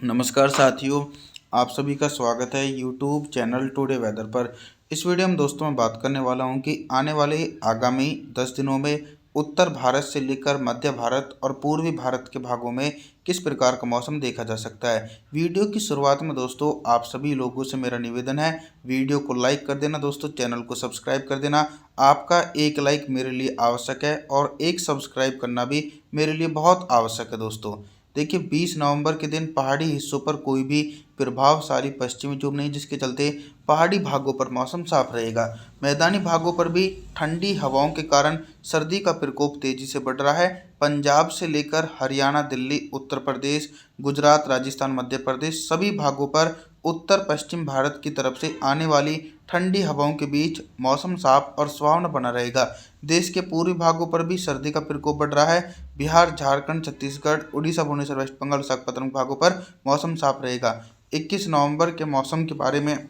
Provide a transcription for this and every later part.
नमस्कार साथियों, आप सभी का स्वागत है यूट्यूब चैनल टुडे वेदर पर। इस वीडियो में दोस्तों मैं बात करने वाला हूं कि आने वाले आगामी 10 दिनों में उत्तर भारत से लेकर मध्य भारत और पूर्वी भारत के भागों में किस प्रकार का मौसम देखा जा सकता है। वीडियो की शुरुआत में दोस्तों आप सभी लोगों से मेरा निवेदन है, वीडियो को लाइक कर देना दोस्तों, चैनल को सब्सक्राइब कर देना। आपका एक लाइक मेरे लिए आवश्यक है और एक सब्सक्राइब करना भी मेरे लिए बहुत आवश्यक है दोस्तों। देखिए 20 नवंबर के दिन पहाड़ी हिस्सों पर कोई भी प्रभावशाली पश्चिमी विक्षोभ नहीं, जिसके चलते पहाड़ी भागों पर मौसम साफ रहेगा। मैदानी भागों पर भी ठंडी हवाओं के कारण सर्दी का प्रकोप तेजी से बढ़ रहा है। पंजाब से लेकर हरियाणा, दिल्ली, उत्तर प्रदेश, गुजरात, राजस्थान, मध्य प्रदेश सभी भागों पर उत्तर पश्चिम भारत की तरफ से आने वाली ठंडी हवाओं के बीच मौसम साफ और सुहावना बना रहेगा। देश के पूर्वी भागों पर भी सर्दी का प्रकोप बढ़ रहा है। बिहार, झारखंड, छत्तीसगढ़, उड़ीसा, भुवनेश्वर, वेस्ट बंगाल, विशाखापत्तनम भागों पर मौसम साफ रहेगा। 21 नवंबर के मौसम के बारे में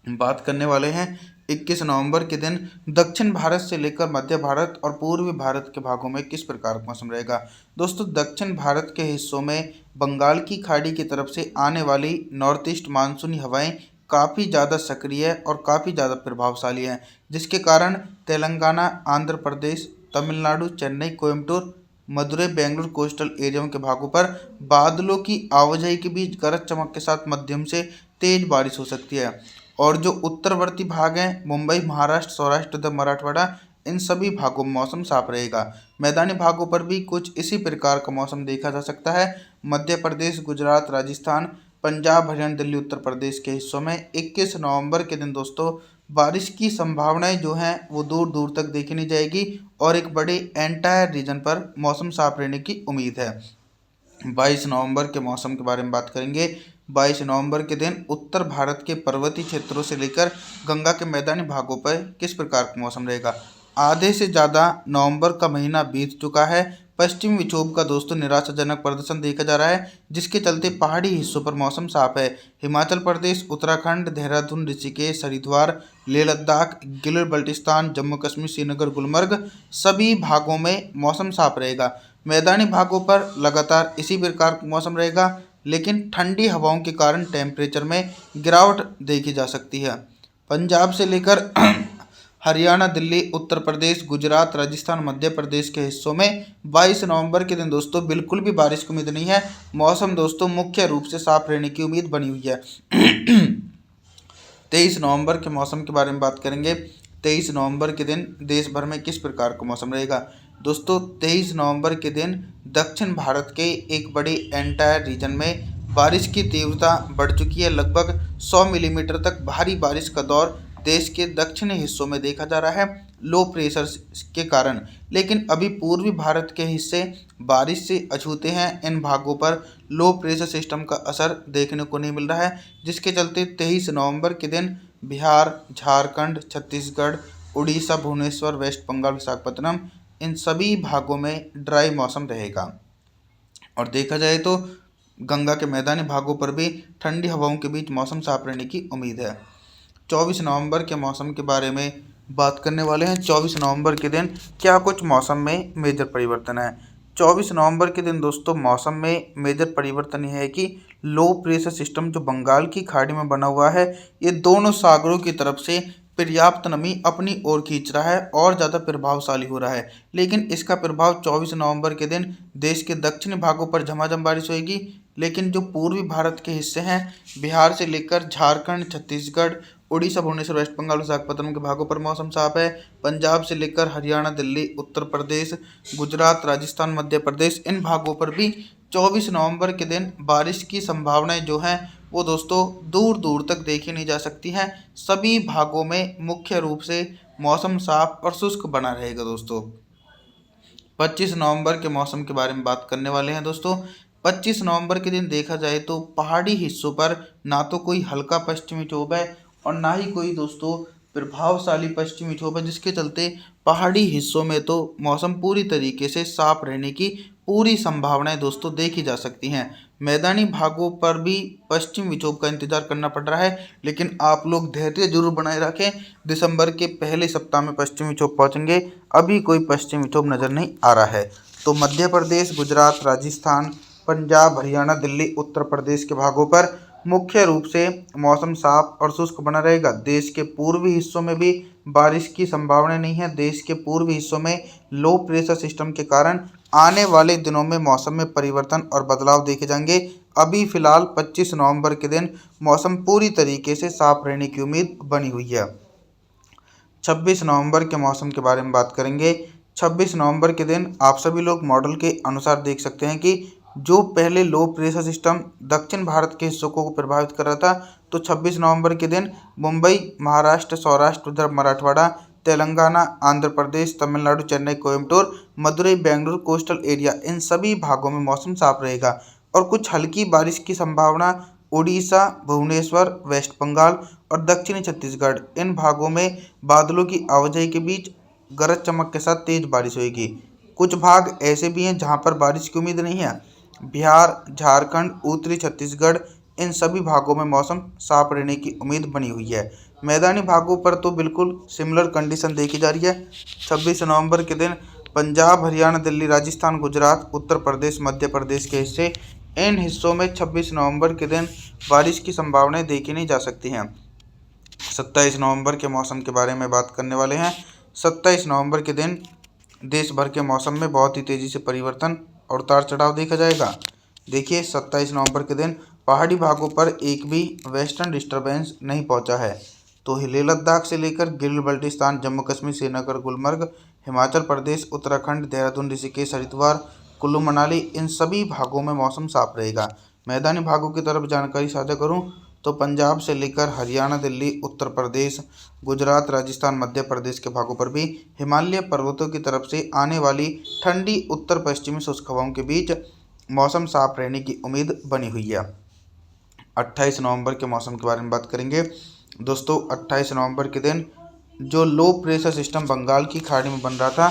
बात करने वाले हैं। 21 नवंबर के दिन दक्षिण भारत से लेकर मध्य भारत और पूर्वी भारत के भागों में किस प्रकार का मौसम रहेगा। दोस्तों दक्षिण भारत के हिस्सों में बंगाल की खाड़ी की तरफ से आने वाली नॉर्थ ईस्ट मानसूनी हवाएं काफ़ी ज़्यादा सक्रिय और काफ़ी ज़्यादा प्रभावशाली हैं, जिसके कारण तेलंगाना, आंध्र प्रदेश, तमिलनाडु, चेन्नई, कोयम्बटूर, मदुरई, बेंगलुरु कोस्टल एरियाओं के भागों पर बादलों की आवाजाही के बीच गरज चमक के साथ मध्यम से तेज बारिश हो सकती है। और जो उत्तरवर्ती भाग हैं मुंबई, महाराष्ट्र, सौराष्ट्र तथा मराठवाड़ा, इन सभी भागों में मौसम साफ रहेगा। मैदानी भागों पर भी कुछ इसी प्रकार का मौसम देखा जा सकता है। मध्य प्रदेश, गुजरात, राजस्थान, पंजाब, हरियाणा, दिल्ली, उत्तर प्रदेश के हिस्सों में 21 नवंबर के दिन दोस्तों बारिश की संभावनाएं जो हैं वो दूर दूर तक देखी नहीं जाएगी और एक बड़े एंटायर रीजन पर मौसम साफ रहने की उम्मीद है। 22 नवंबर के मौसम के बारे में बात करेंगे। 22 नवंबर के दिन उत्तर भारत के पर्वतीय क्षेत्रों से लेकर गंगा के मैदानी भागों पर किस प्रकार का मौसम रहेगा। आधे से ज़्यादा नवंबर का महीना बीत चुका है। पश्चिमी विक्षोभ का दोस्तों निराशाजनक प्रदर्शन देखा जा रहा है, जिसके चलते पहाड़ी हिस्सों पर मौसम साफ है। हिमाचल प्रदेश, उत्तराखंड, देहरादून, ऋषिकेश, हरिद्वार, लेह लद्दाख, गिलगित बल्टिस्तान, जम्मू कश्मीर, श्रीनगर, गुलमर्ग सभी भागों में मौसम साफ रहेगा। मैदानी भागों पर लगातार इसी प्रकार का मौसम रहेगा, लेकिन ठंडी हवाओं के कारण टेम्परेचर में गिरावट देखी जा सकती है। पंजाब से लेकर हरियाणा, दिल्ली, उत्तर प्रदेश, गुजरात, राजस्थान, मध्य प्रदेश के हिस्सों में 22 नवंबर के दिन दोस्तों बिल्कुल भी बारिश की उम्मीद नहीं है। मौसम दोस्तों मुख्य रूप से साफ रहने की उम्मीद बनी हुई है। 23 नवंबर के मौसम के बारे में बात करेंगे। 23 नवंबर के दिन देश भर में किस प्रकार का मौसम रहेगा। दोस्तों 23 नवंबर के दिन दक्षिण भारत के एक बड़े एंटायर रीजन में बारिश की तीव्रता बढ़ चुकी है। लगभग 100 मिलीमीटर तक भारी बारिश का दौर देश के दक्षिणी हिस्सों में देखा जा रहा है लो प्रेशर के कारण, लेकिन अभी पूर्वी भारत के हिस्से बारिश से अछूते हैं। इन भागों पर लो प्रेशर सिस्टम का असर देखने को नहीं मिल रहा है, जिसके चलते 23 नवंबर के दिन बिहार, झारखंड, छत्तीसगढ़, उड़ीसा, भुवनेश्वर, वेस्ट बंगाल, विशाखापत्तनम इन सभी भागों में ड्राई मौसम रहेगा। और देखा जाए तो गंगा के मैदानी भागों पर भी ठंडी हवाओं के बीच मौसम साफ रहने की उम्मीद है। 24 नवंबर के मौसम के बारे में बात करने वाले हैं। 24 नवंबर के दिन क्या कुछ मौसम में मेजर परिवर्तन है। 24 नवंबर के दिन दोस्तों मौसम में मेजर परिवर्तन यह है कि लो प्रेशर सिस्टम जो बंगाल की खाड़ी में बना हुआ है, ये दोनों सागरों की तरफ से पर्याप्त नमी अपनी ओर खींच रहा है और ज़्यादा प्रभावशाली हो रहा है। लेकिन इसका प्रभाव 24 नवंबर के दिन देश के दक्षिणी भागों पर झमाझम बारिश होगी, लेकिन जो पूर्वी भारत के हिस्से हैं बिहार से लेकर झारखंड, छत्तीसगढ़, उड़ीसा, भुवनेश्वर, वेस्ट बंगाल, विशाखापत्तनम के भागों पर मौसम साफ है। पंजाब से लेकर हरियाणा, दिल्ली, उत्तर प्रदेश, गुजरात, राजस्थान, मध्य प्रदेश इन भागों पर भी 24 नवंबर के दिन बारिश की संभावनाएं जो हैं वो दोस्तों दूर दूर तक देखी नहीं जा सकती हैं। सभी भागों में मुख्य रूप से मौसम साफ और शुष्क बना रहेगा दोस्तों। 25 नवंबर के मौसम के बारे में बात करने वाले हैं दोस्तों। 25 नवंबर के दिन देखा जाए तो पहाड़ी हिस्सों पर ना तो कोई हल्का पश्चिमी विक्षोभ है और ना ही कोई दोस्तों प्रभावशाली पश्चिमी विक्षोभ है, जिसके चलते पहाड़ी हिस्सों में तो मौसम पूरी तरीके से साफ रहने की पूरी संभावनाएं दोस्तों देखी जा सकती हैं। मैदानी भागों पर भी पश्चिम विक्षोभ का इंतजार करना पड़ रहा है, लेकिन आप लोग धैर्य जरूर बनाए रखें। दिसंबर के पहले सप्ताह में पश्चिमी विक्षोभ पहुंचेंगे। अभी कोई पश्चिमी विक्षोभ नज़र नहीं आ रहा है। तो मध्य प्रदेश, गुजरात, राजस्थान, पंजाब, हरियाणा, दिल्ली, उत्तर प्रदेश के भागों पर मुख्य रूप से मौसम साफ और शुष्क बना रहेगा। देश के पूर्वी हिस्सों में भी बारिश की संभावना नहीं है। देश के पूर्वी हिस्सों में लो प्रेशर सिस्टम के कारण आने वाले दिनों में मौसम में परिवर्तन और बदलाव देखे जाएंगे। अभी फिलहाल 25 नवंबर के दिन मौसम पूरी तरीके से साफ रहने की उम्मीद बनी हुई है। 26 नवंबर के मौसम के बारे में बात करेंगे। 26 नवंबर के दिन आप सभी लोग मॉडल के अनुसार देख सकते हैं कि जो पहले लो प्रेशर सिस्टम दक्षिण भारत के हिस्सों को प्रभावित कर रहा था, तो 26 नवंबर के दिन मुंबई, महाराष्ट्र, सौराष्ट्र, विदर्भ, मराठवाड़ा, तेलंगाना, आंध्र प्रदेश, तमिलनाडु, चेन्नई, कोयम्बटूर, मदुरई, बेंगलुरु, कोस्टल एरिया, इन सभी भागों में मौसम साफ रहेगा और कुछ हल्की बारिश की संभावना उड़ीसा, भुवनेश्वर, वेस्ट बंगाल और दक्षिणी छत्तीसगढ़, इन भागों में बादलों की आवाजाही के बीच गरज चमक के साथ तेज बारिश होगी। कुछ भाग ऐसे भी हैं जहां पर बारिश की उम्मीद नहीं है। बिहार, झारखंड, उत्तरी छत्तीसगढ़, इन सभी भागों में मौसम साफ रहने की उम्मीद बनी हुई है। मैदानी भागों पर तो बिल्कुल सिमिलर कंडीशन देखी जा रही है। 26 नवंबर के दिन पंजाब, हरियाणा, दिल्ली, राजस्थान, गुजरात, उत्तर प्रदेश, मध्य प्रदेश के हिस्से, इन हिस्सों में 26 नवंबर के दिन बारिश की संभावनाएं देखी नहीं जा सकती हैं। 27 नवंबर के मौसम के बारे में बात करने वाले हैं। 27 नवंबर के दिन देश भर के मौसम में बहुत ही तेज़ी से परिवर्तन और उतार चढ़ाव देखा जाएगा। देखिए, 27 नवंबर के दिन पहाड़ी भागों पर एक भी वेस्टर्न डिस्टर्बेंस नहीं पहुंचा है। तो लेह लद्दाख से लेकर गिल बल्टिस्तान, जम्मू कश्मीर, श्रीनगर, गुलमर्ग, हिमाचल प्रदेश, उत्तराखंड, देहरादून, ऋषिकेश, हरिद्वार, कुल्लू मनाली, इन सभी भागों में मौसम साफ रहेगा। मैदानी भागों की तरफ जानकारी साझा करूं तो पंजाब से लेकर हरियाणा, दिल्ली, उत्तर प्रदेश, गुजरात, राजस्थान, मध्य प्रदेश के भागों पर भी हिमालय पर्वतों की तरफ से आने वाली ठंडी उत्तर पश्चिमी शुष्क हवाओं के बीच मौसम साफ रहने की उम्मीद बनी हुई है। 28 नवंबर के मौसम के बारे में बात करेंगे। दोस्तों, 28 नवंबर के दिन जो लो प्रेशर सिस्टम बंगाल की खाड़ी में बन रहा था,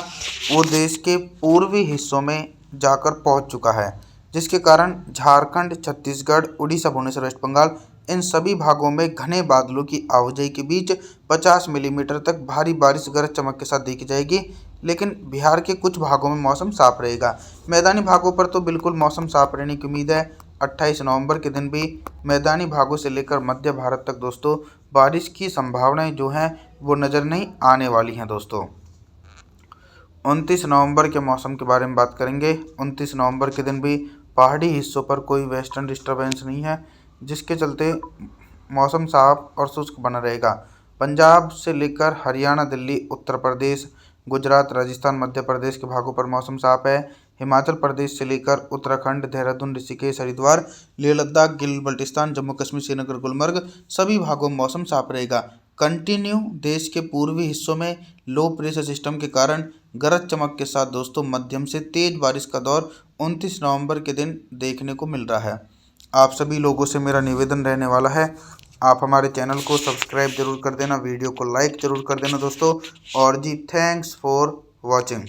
वो देश के पूर्वी हिस्सों में जाकर पहुंच चुका है, जिसके कारण झारखंड, छत्तीसगढ़, उड़ीसा, भुवनेश्वर, वेस्ट बंगाल, इन सभी भागों में घने बादलों की आवाजाही के बीच 50 मिलीमीटर तक भारी बारिश गरज चमक के साथ देखी जाएगी। लेकिन बिहार के कुछ भागों में मौसम साफ रहेगा। मैदानी भागों पर तो बिल्कुल मौसम साफ रहने की उम्मीद है। 28 नवंबर के दिन भी मैदानी भागों से लेकर मध्य भारत तक दोस्तों बारिश की संभावनाएं जो हैं वो नज़र नहीं आने वाली हैं। दोस्तों, 29 नवंबर के मौसम के बारे में बात करेंगे। 29 नवंबर के दिन भी पहाड़ी हिस्सों पर कोई वेस्टर्न डिस्टर्बेंस नहीं है, जिसके चलते मौसम साफ और शुष्क बना रहेगा। पंजाब से लेकर हरियाणा, दिल्ली, उत्तर प्रदेश, गुजरात, राजस्थान, मध्य प्रदेश के भागों पर मौसम साफ है। हिमाचल प्रदेश से लेकर उत्तराखंड, देहरादून, ऋषिकेश, हरिद्वार, लेह लद्दाख, गिल बल्टिस्तान, जम्मू कश्मीर, श्रीनगर, गुलमर्ग, सभी भागों में मौसम साफ रहेगा। कंटिन्यू देश के पूर्वी हिस्सों में लो प्रेशर सिस्टम के कारण गरज चमक के साथ दोस्तों मध्यम से तेज बारिश का दौर 29 नवंबर के दिन देखने को मिल रहा है। आप सभी लोगों से मेरा निवेदन रहने वाला है, आप हमारे चैनल को सब्सक्राइब जरूर कर देना, वीडियो को लाइक जरूर कर देना दोस्तों। और जी, थैंक्स फॉर वॉचिंग।